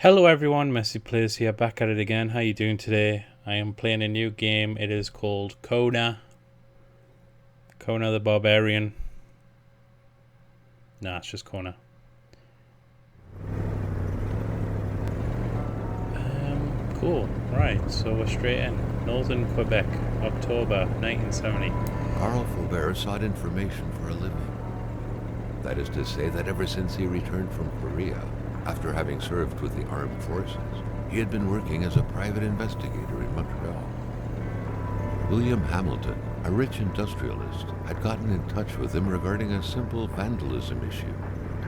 Hello everyone, MessyPlays here, back at it again. How you doing today? I am playing a new game. It is called KONA. KONA the Barbarian. Nah, it's just KONA. Cool. Right, so we're straight in. Northern Quebec, October 1970. Carl Faubert sought information for a living. That is to say that ever since he returned from Korea, after having served with the armed forces, he had been working as a private investigator in Montreal. William Hamilton, a rich industrialist, had gotten in touch with him regarding a simple vandalism issue.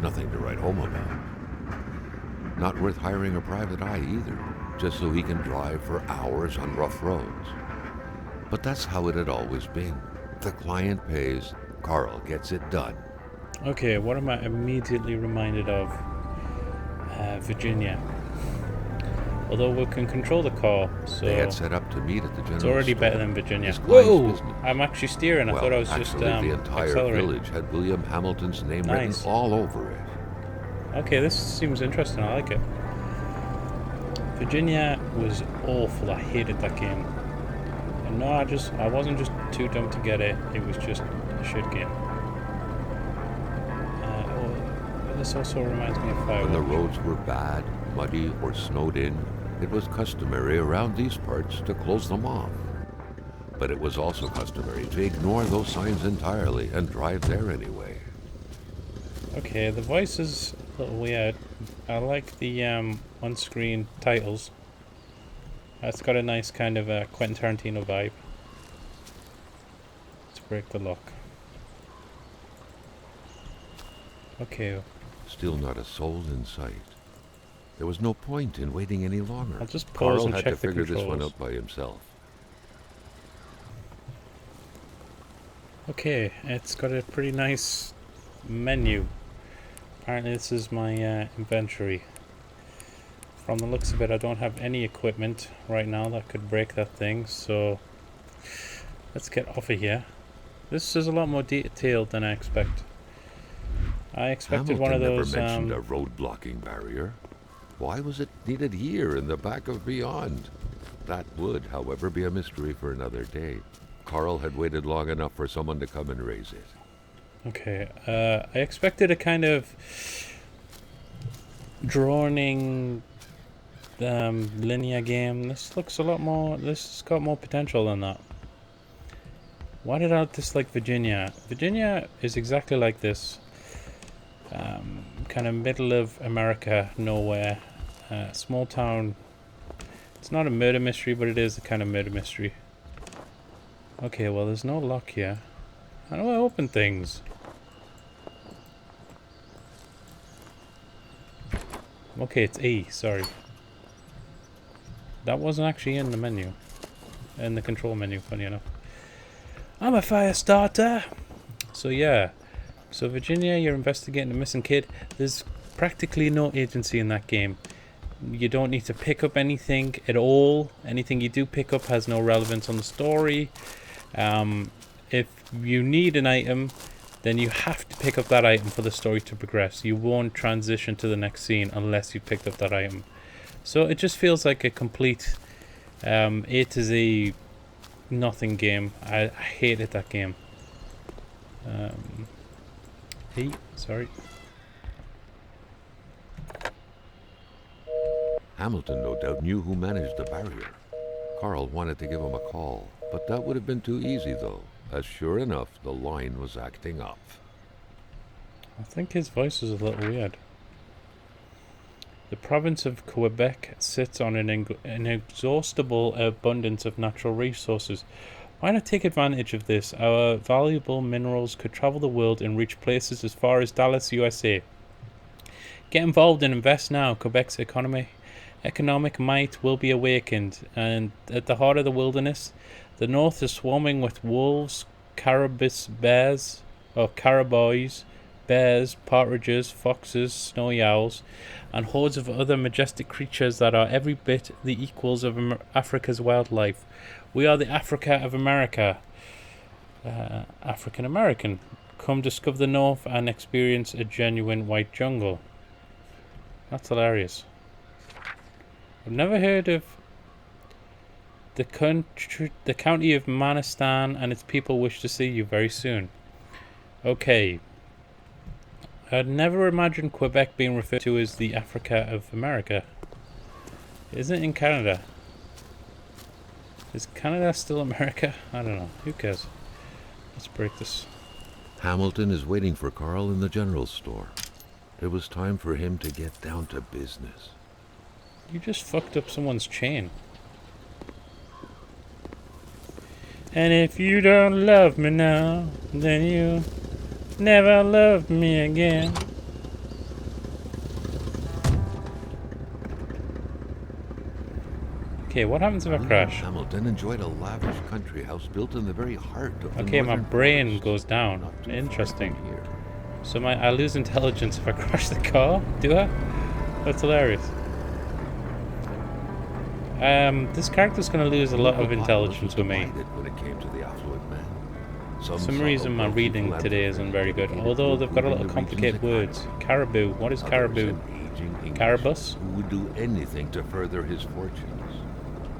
Nothing to write home about. Not worth hiring a private eye either, just so he can drive for hours on rough roads. But that's how it had always been. The client pays, Carl gets it done. Okay, what am I immediately reminded of? Virginia. Although we can control the car, so They had set up to meet at the general it's already store. better than Virginia. His client's Whoa! business. I'm actually steering. I Well, thought I was actually, just the entire accelerating. village had William Hamilton's name Nice. written all over it. Okay, this seems interesting. I like it. Virginia was awful. I hated that game. And no, I wasn't just too dumb to get it. It was just a shit game. This also reminds me of When Firework. the roads were bad, muddy, or snowed in, it was customary around these parts to close them off. But it was also customary to ignore those signs entirely and drive there anyway. Okay, the voice is a little weird. I like the on-screen titles. It's got a nice kind of Quentin Tarantino vibe. Let's break the lock. Okay, Still not a soul in sight. There was no point in waiting any longer. I'll just pause Carl and had check to the figure this one controls. out by himself. Okay, it's got a pretty nice menu. Apparently this is my inventory. From the looks of it, I don't have any equipment right now that could break that thing, so let's get off of here. This is a lot more detailed than I expect. I expected Hamilton one of never those mentioned a road blocking barrier. Why was it needed here in the back of Beyond? That would, however, be a mystery for another day. Carl had waited long enough for someone to come and raise it. Okay, I expected a kind of droning linear game. This looks a lot more, this has got more potential than that. Why did I dislike Virginia? Virginia is exactly like this. Kind of middle of America, nowhere. Small town. It's not a murder mystery, but it is a kind of murder mystery. Okay, well there's no lock here. How do I open things? Okay, it's E, sorry. That wasn't actually in the menu. In the control menu, funny enough. I'm a fire starter! So yeah. So Virginia, you're investigating a missing kid. There's practically no agency in that game. You don't need to pick up anything at all. Anything you do pick up has no relevance on the story. If you need an item, then you have to pick up that item for the story to progress. You won't transition to the next scene unless you picked up that item. So it just feels like a complete A to Z nothing game. I hated that game. Hey, sorry. Hamilton no doubt knew who managed the barrier. Carl wanted to give him a call, but that would have been too easy though, as sure enough the line was acting up. I think his voice is a little weird. The province of Quebec sits on an inexhaustible abundance of natural resources. Why not take advantage of this? Our valuable minerals could travel the world and reach places as far as Dallas, USA. Get involved and invest now. Quebec's economic might will be awakened, and at the heart of the wilderness, the north is swarming with wolves, caribous bears, or caraboys, bears, partridges, foxes, snowy owls, and hordes of other majestic creatures that are every bit the equals of Africa's wildlife. We are the Africa of America. African American. Come discover the North and experience a genuine white jungle. That's hilarious. I've never heard of the county of Manistan and its people wish to see you very soon. Okay. I'd never imagined Quebec being referred to as the Africa of America. Isn't it in Canada? Is Canada still America? I don't know. Who cares? Let's break this. Hamilton is waiting for Carl in the general store. It was time for him to get down to business. You just fucked up someone's chain. And if you don't love me now, then you never love me again. Okay, what happens if I crash? Hamilton enjoyed a lavish country house built in the very heart of the Okay, my northern brain forest, goes down. not too far Interesting. from here. So I lose intelligence if I crash the car? Do I? That's hilarious. This character's gonna lose a lot of intelligence with me. When it came to the affluent man. For some reason my reading today isn't very good, although they've got a lot of complicated words. Caribou. What is caribou? Carabus? Who would do anything to further his fortunes.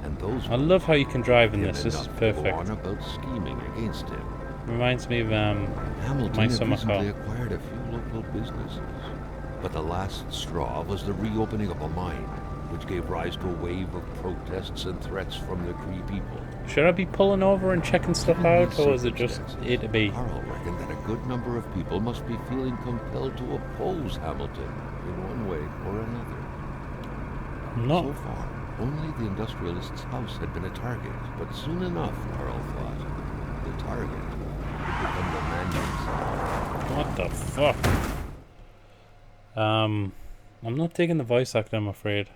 And those I love how you can drive in this. him This is enough to go perfect. on about scheming against him. Reminds me of Hamilton my had summer recently car. acquired a few local businesses, but the last straw was the reopening of a mine, which gave rise to a wave of protests and threats from the Cree people. Should I be pulling over and checking stuff out, or is it just A to B? Carl reckoned that a good number of people must be feeling compelled to oppose Hamilton in one way or another. Not. So far, only the industrialist's house had been a target, but soon enough, Carl thought, the target would become the man himself. What the fuck? I'm not taking the voice actor, I'm afraid.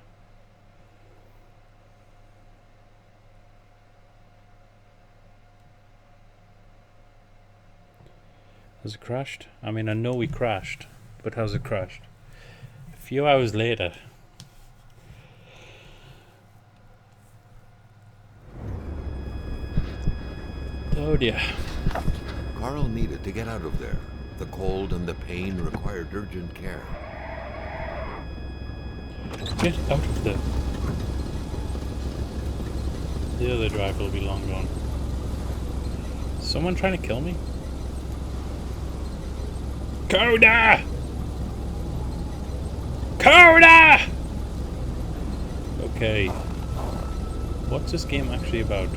Has it crashed? I mean, I know we crashed, but has it crashed? A few hours later. Oh dear. Carl needed to get out of there. The cold and the pain required urgent care. Get out of there. The other driver will be long gone. Someone trying to kill me? KONA! KONA! Okay. What's this game actually about?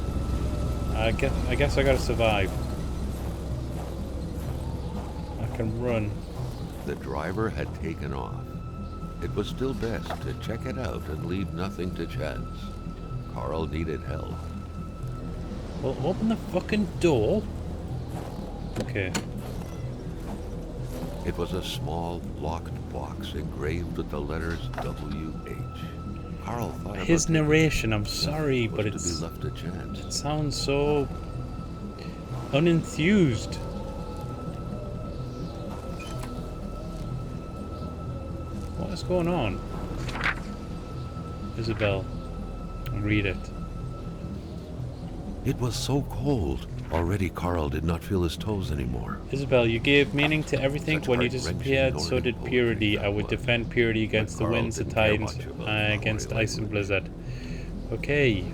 I guess I gotta survive. I can run. The driver had taken off. It was still best to check it out and leave nothing to chance. Carl needed help. Well, open the fucking door. Okay. It was a small, locked box engraved with the letters W.H. Carl thought about His taking it. narration, I'm sorry, but Was to be left a chance. it sounds so unenthused. What is going on? Isabel, read it. It was so cold. Already Carl did not feel his toes anymore. Isabel, you gave meaning to everything Such when you heart-wrenching disappeared, so Nordic did poetry purity. that I would was. defend purity against the Carl winds, the didn't care tides, much about the against flowery ice and language. blizzard. Okay.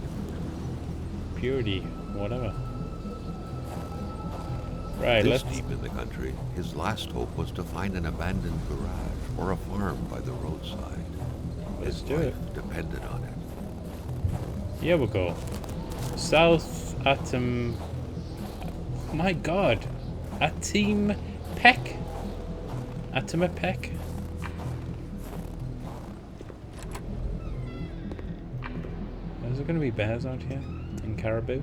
Purity, whatever. Right, This let's... deep in the country, his last hope was to find an abandoned garage or a farm by the roadside. Let's His do life it. depended on it. Here we go. South Atom... My god. Atim Peck. Atimapek. Is there going to be bears out here? In Caribou?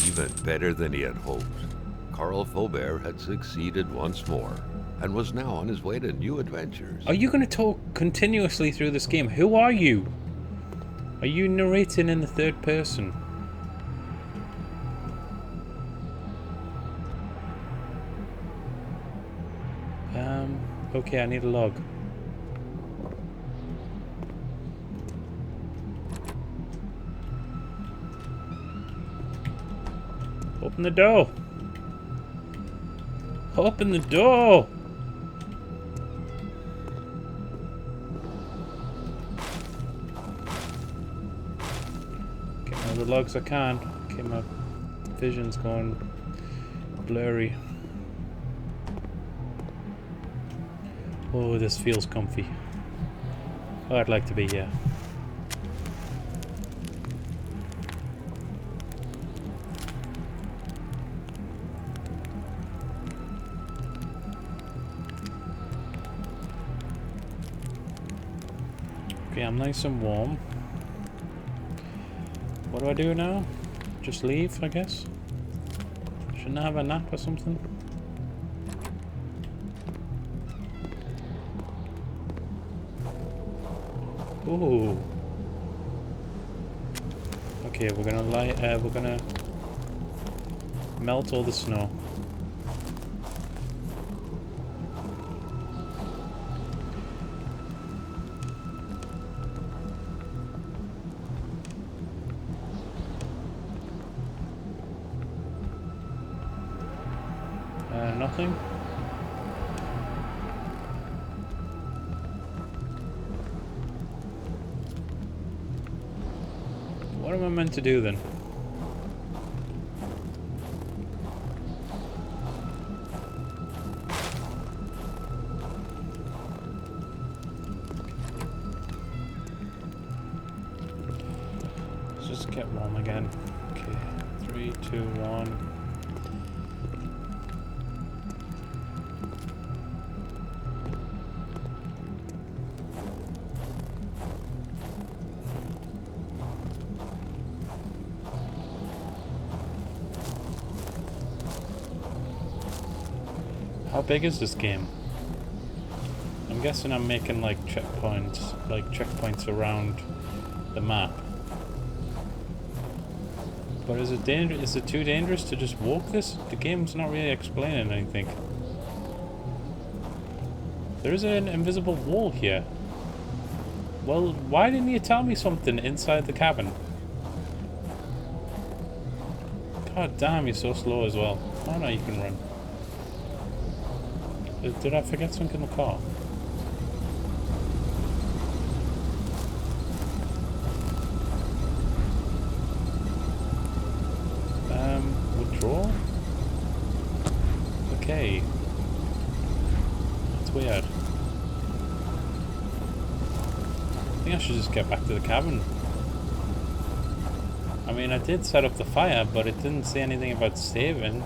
Even better than he had hoped. Carl Faubert had succeeded once more and was now on his way to new adventures. Are you going to talk continuously through this game? Who are you? Are you narrating in the third person? Okay, I need a log. Open the door! Open the door! All the logs I can. Okay, my vision's going blurry. Oh, this feels comfy. Oh, I'd like to be here. Okay, I'm nice and warm. What do I do now? Just leave, I guess? Shouldn't I have a nap or something? Ooh. Okay, we're gonna melt all the snow. Nothing? What am I meant to do then? Let's just get warm again. Okay, 3, 2, 1. How big is this game? I'm guessing I'm making like checkpoints around the map. But is it is it too dangerous to just walk this? The game's not really explaining anything. There is an invisible wall here. Well, why didn't you tell me something inside the cabin? God damn, you're so slow as well. Oh no, you can run. Did I forget something in the car? Withdraw? Okay. That's weird. I think I should just get back to the cabin. I mean, I did set up the fire, but it didn't say anything about saving.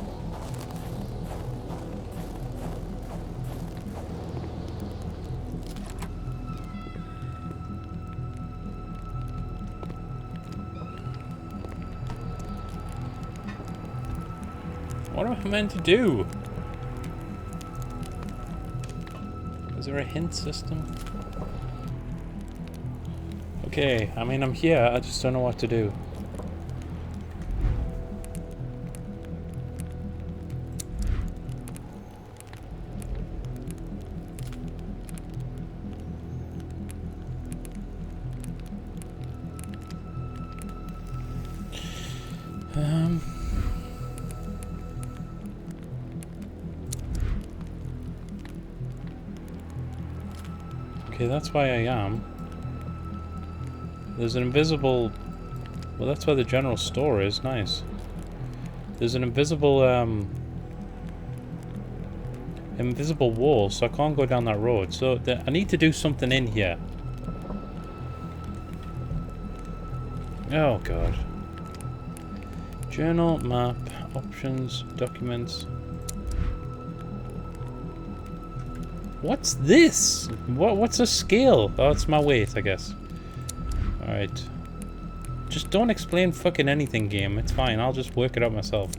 What am I meant to do? Is there a hint system? Okay, I mean, I'm here, I just don't know what to do. Okay, that's why I am. There's an invisible... Well, that's where the general store is. Nice. There's an invisible wall, so I can't go down that road. So I need to do something in here. Oh, God. Journal, map, options, documents... What's this? What's a scale? Oh, it's my weight, I guess. Alright. Just don't explain fucking anything, game. It's fine. I'll just work it out myself.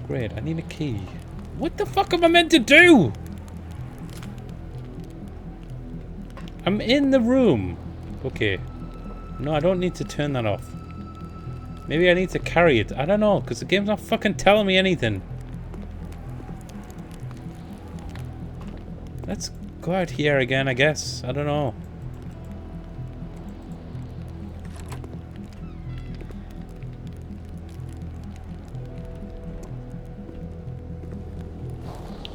Great. I need a key. What the fuck am I meant to do? I'm in the room. Okay. No, I don't need to turn that off. Maybe I need to carry it. I don't know, because the game's not fucking telling me anything. Let's go out here again, I guess. I don't know.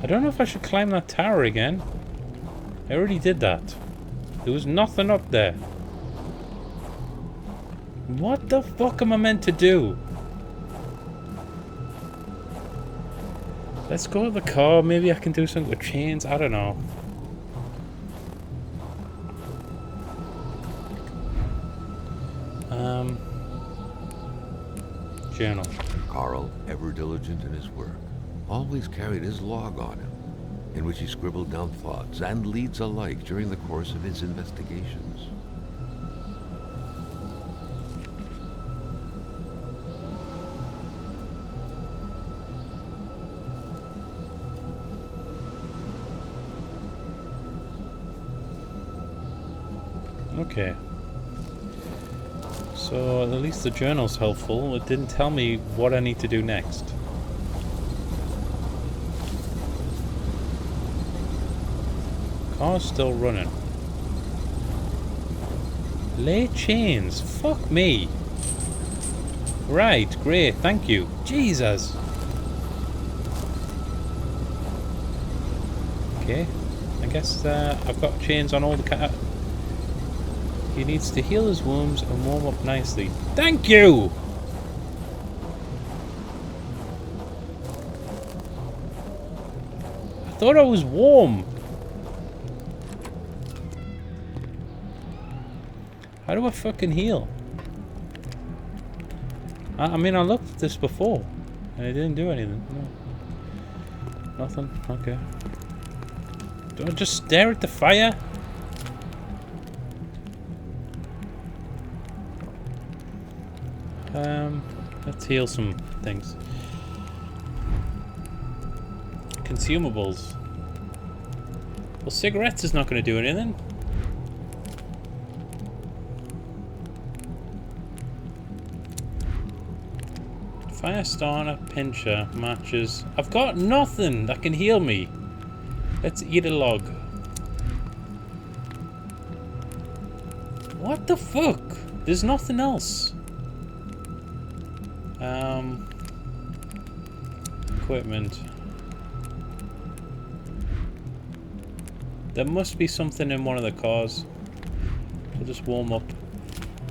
I don't know if I should climb that tower again. I already did that. There was nothing up there. What the fuck am I meant to do? Let's go to the car. Maybe I can do something with chains. I don't know. Journal. Carl, ever diligent in his work, always carried his log on him, in which he scribbled down thoughts and leads alike during the course of his investigations. Okay. So at least the journal's helpful. It didn't tell me what I need to do next. Car's still running. Lay chains. Fuck me. Right, great, thank you. Jesus. Okay, I guess I've got chains on all the cat. He needs to heal his wounds and warm up nicely. Thank you! I thought I was warm. How do I fucking heal? I mean, I looked at this before and it didn't do anything. No. Nothing? Okay. Do I just stare at the fire? Let's heal some things. Consumables. Well, cigarettes is not going to do anything. Fire starter, pincher, matches. I've got nothing that can heal me. Let's eat a log. What the fuck? There's nothing else. Equipment. There must be something in one of the cars. We'll just warm up.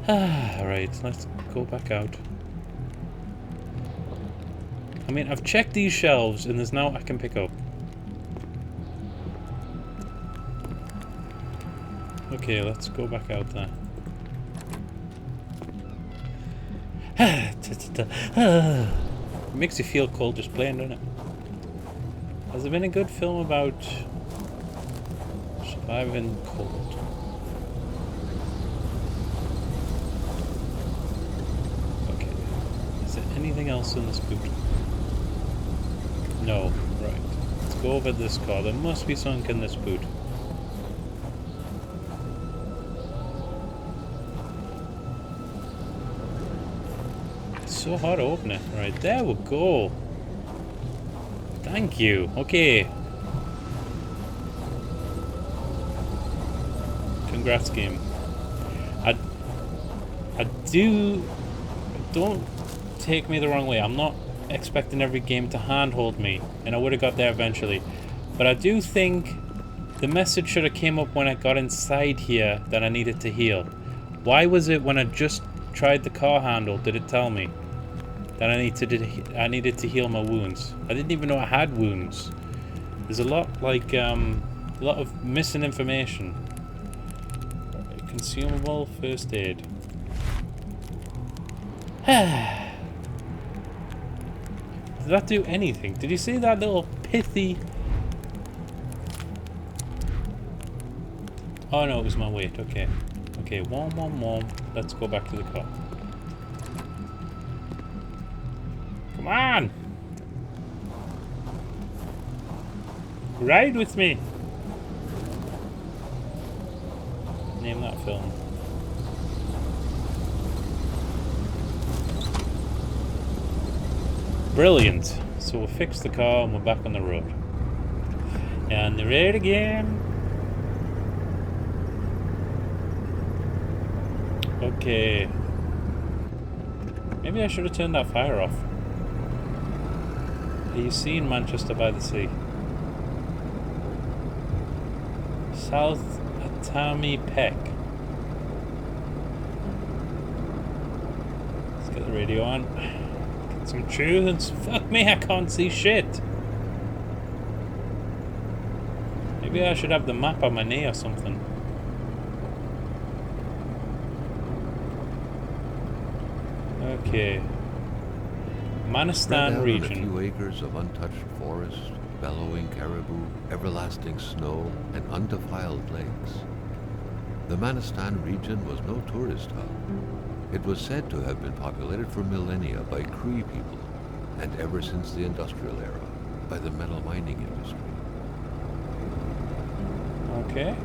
Alright, let's go back out. I mean, I've checked these shelves and there's now I can pick up. Okay, let's go back out there. It makes you feel cold just playing, doesn't it? Has there been a good film about surviving cold? Okay. Is there anything else in this boot? No. Right. Let's go over this car. There must be something in this boot. So hard to open it. Right, there we go. Thank you. Okay. Congrats, game. Don't take me the wrong way. I'm not expecting every game to handhold me, and I would have got there eventually. But I do think the message should have came up when I got inside here that I needed to heal. Why was it when I just tried the car handle did it tell me that I needed to heal my wounds? I didn't even know I had wounds. There's a lot like a lot of missing information. Consumable first aid. Did that do anything? Did you see that little pithy? Oh no, it was my weight. Okay. Okay, warm. Let's go back to the car. Come on! Ride with me! Name that film. Brilliant. So we'll fix the car and we're back on the road. And the road again. Okay. Maybe I should have turned that fire off. Are you seeing Manchester by the Sea? South at Tammy Peck. Let's get the radio on. Get some tunes. Fuck me, I can't see shit. Maybe I should have the map on my knee or something. Okay. Manistan region. A few acres of untouched forest, bellowing caribou, everlasting snow, and undefiled lakes. The Manistan region was no tourist hub. It was said to have been populated for millennia by Cree people, and ever since the industrial era, by the metal mining industry. Okay.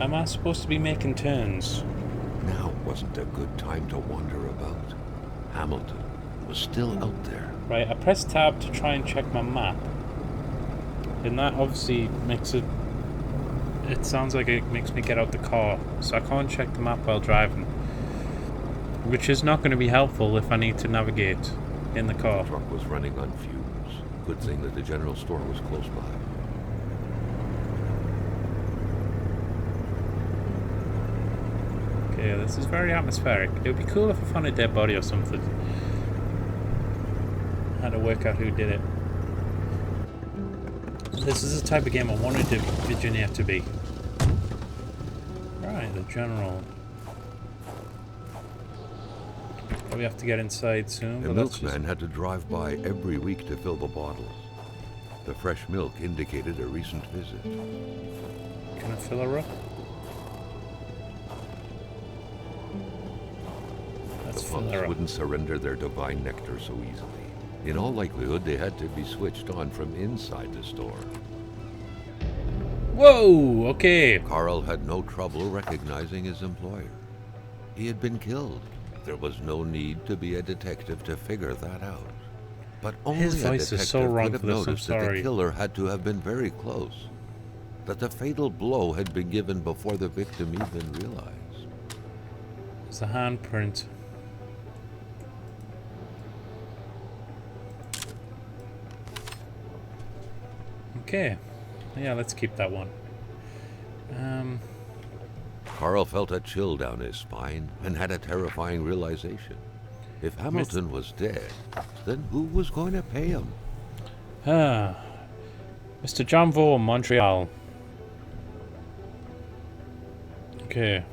Am I supposed to be making turns? Now wasn't a good time to wander about. Hamilton was still out there. Right, I pressed tab to try and check my map. And that obviously makes it... It sounds like it makes me get out the car. So I can't check the map while driving. Which is not going to be helpful if I need to navigate in the car. The truck was running on fumes. Good thing that the general store was close by. Okay, this is very atmospheric. It would be cool if I found a dead body or something. I had to work out who did it. This is the type of game I wanted Virginia to be. Right, the general. We have to get inside soon. The milkman had to drive by every week to fill the bottles. The fresh milk indicated a recent visit. Can I fill her up? Let's The fill her punks up. wouldn't surrender their divine nectar so easily. In all likelihood, they had to be switched on from inside the store. Whoa! Okay. Carl had no trouble recognizing his employer. He had been killed. There was no need to be a detective to figure that out. But only His a voice detective is so wrong could have for this, I'm noticed that sorry. the killer had to have been very close. That the fatal blow had been given before the victim even realized. It's a handprint. Okay. Yeah, let's keep that one. Carl felt a chill down his spine and had a terrifying realization. If Hamilton was dead, then who was going to pay him? Mr. John Vaux, Montreal. Okay.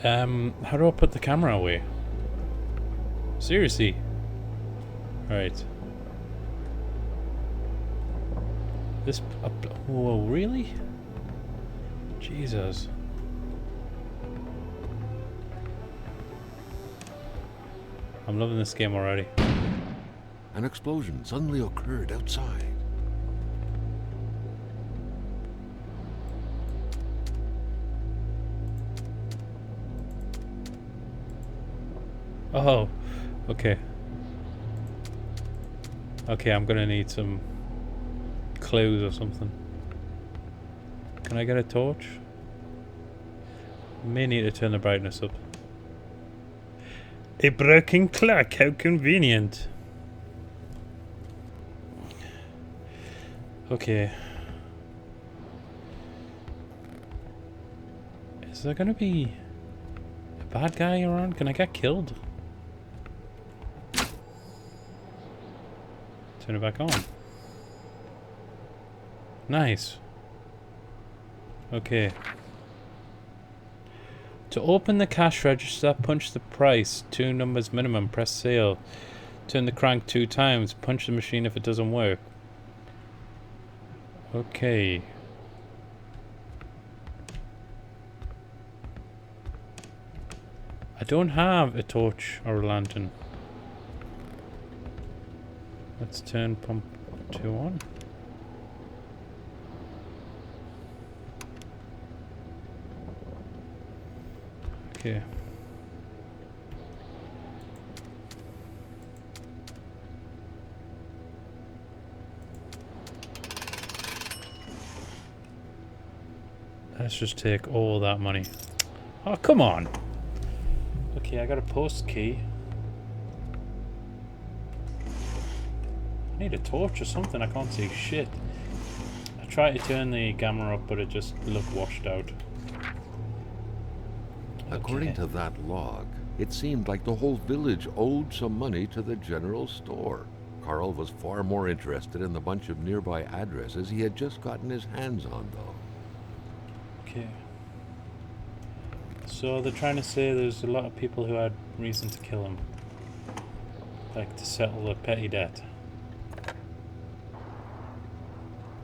How do I put the camera away? Seriously? Right. This... whoa, really? Jesus. I'm loving this game already. An explosion suddenly occurred outside. Oh, okay. Okay, I'm gonna need some clues or something. Can I get a torch? May need to turn the brightness up. A broken clock, how convenient. Okay. Is there gonna be a bad guy around? Can I get killed? Turn it back on. Nice. Okay. To open the cash register, punch the price. 2 numbers minimum. Press sale. Turn the crank 2 times. Punch the machine if it doesn't work. Okay. I don't have a torch or a lantern. Let's turn pump 2 on. Okay. Let's just take all that money. Oh, come on. Okay, I got a post key. I need a torch or something. I can't see shit. I tried to turn the camera up, but it just looked washed out. According to that log, it seemed like the whole village owed some money to the general store. Carl was far more interested in the bunch of nearby addresses he had just gotten his hands on, though. Okay. So they're trying to say there's a lot of people who had reason to kill him. Like to settle a petty debt.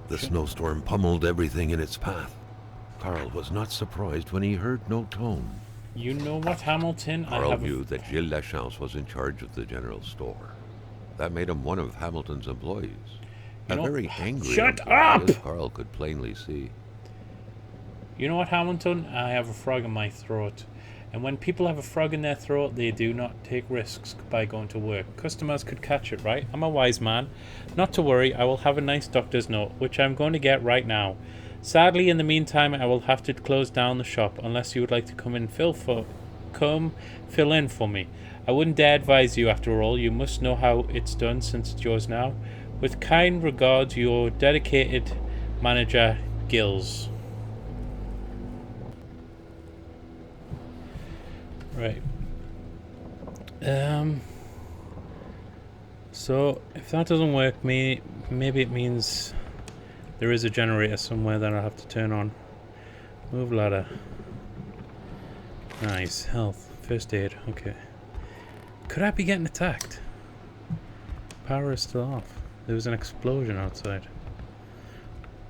The snowstorm pummeled everything in its path. Carl was not surprised when he heard no tone. You know what, Hamilton? Carl knew that Gilles Lachance was in charge of the general store. That made him one of Hamilton's employees. A very angry Shut employee, up! as Carl could plainly see. You know what, Hamilton? I have a frog in my throat. And when people have a frog in their throat, they do not take risks by going to work. Customers could catch it, right? I'm a wise man. Not to worry, I will have a nice doctor's note, which I'm going to get right now. Sadly, in the meantime, I will have to close down the shop, unless you would like to come fill in for me. I wouldn't dare advise you, after all. You must know how it's done, since it's yours now. With kind regards, your dedicated manager, Gilles. Right. So if that doesn't work, maybe it means there is a generator somewhere that I'll have to turn on. Move ladder. Nice. Health. First aid. Okay. Could I be getting attacked? Power is still off. There was an explosion outside.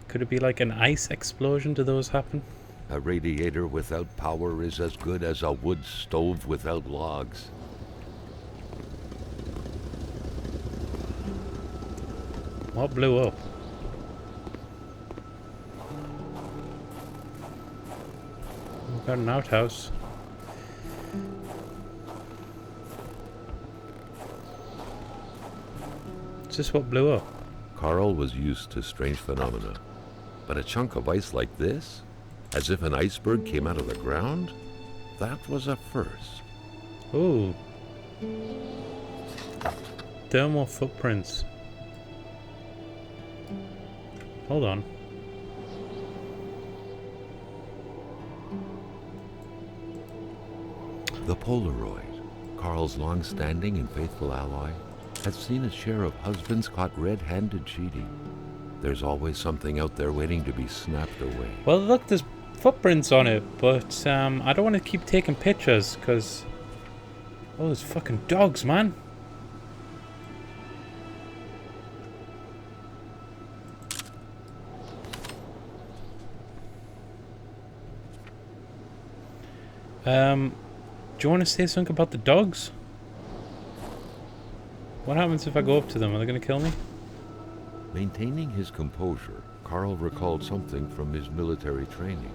Could it be like an ice explosion? Do those happen? A radiator without power is as good as a wood stove without logs. What blew up? We've got an outhouse. Is this what blew up? Carl was used to strange phenomena, but a chunk of ice like this, as if an iceberg came out of the ground, that was a first. Ooh. Thermal footprints. Hold on. The Polaroid, Carl's long-standing and faithful ally, had seen its share of husbands caught red-handed cheating. There's always something out there waiting to be snapped away. Well, look, there's footprints on it, but I don't want to keep taking pictures, because... Oh, there's fucking dogs, man. Do you want to say something about the dogs? What happens if I go up to them? Are they going to kill me? Maintaining his composure, Carl recalled something from his military training.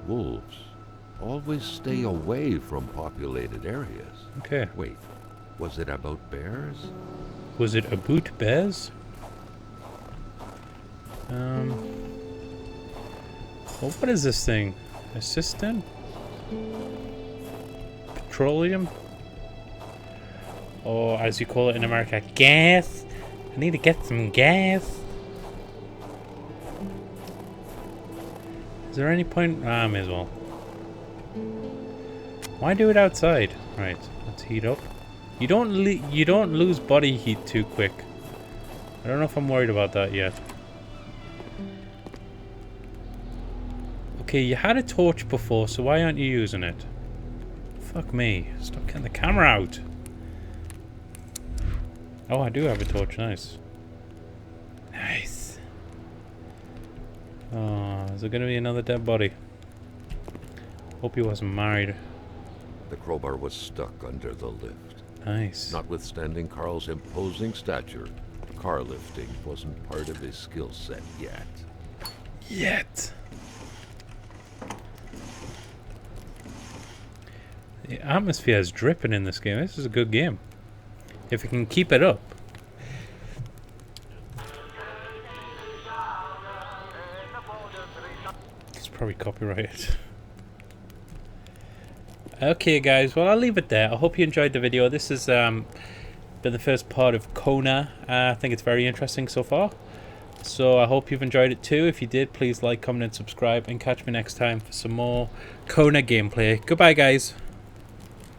Wolves always stay away from populated areas. Okay. Wait, was it about bears? Was it about bears? Oh, what is this thing? Assistant? Petroleum? Or as you call it in America, gas. I need to get some gas. Is there any point? Ah, I may as well. Why do it outside? Right, let's heat up. You don't lose body heat too quick. I don't know if I'm worried about that yet. Okay, you had a torch before, so why aren't you using it? Fuck me. Stop getting the camera out. Oh, I do have a torch. Nice. Nice. Oh, is there going to be another dead body? Hope he wasn't married. The crowbar was stuck under the lift. Nice. Notwithstanding Carl's imposing stature, car lifting wasn't part of his skill set yet. Yet. The atmosphere is dripping in this game. This is a good game. If you can keep it up. It's probably copyrighted. Okay guys, well I'll leave it there. I hope you enjoyed the video. This is been the first part of KONA. I think it's very interesting so far. So I hope you've enjoyed it too. If you did, please like, comment and subscribe, and catch me next time for some more KONA gameplay. Goodbye guys.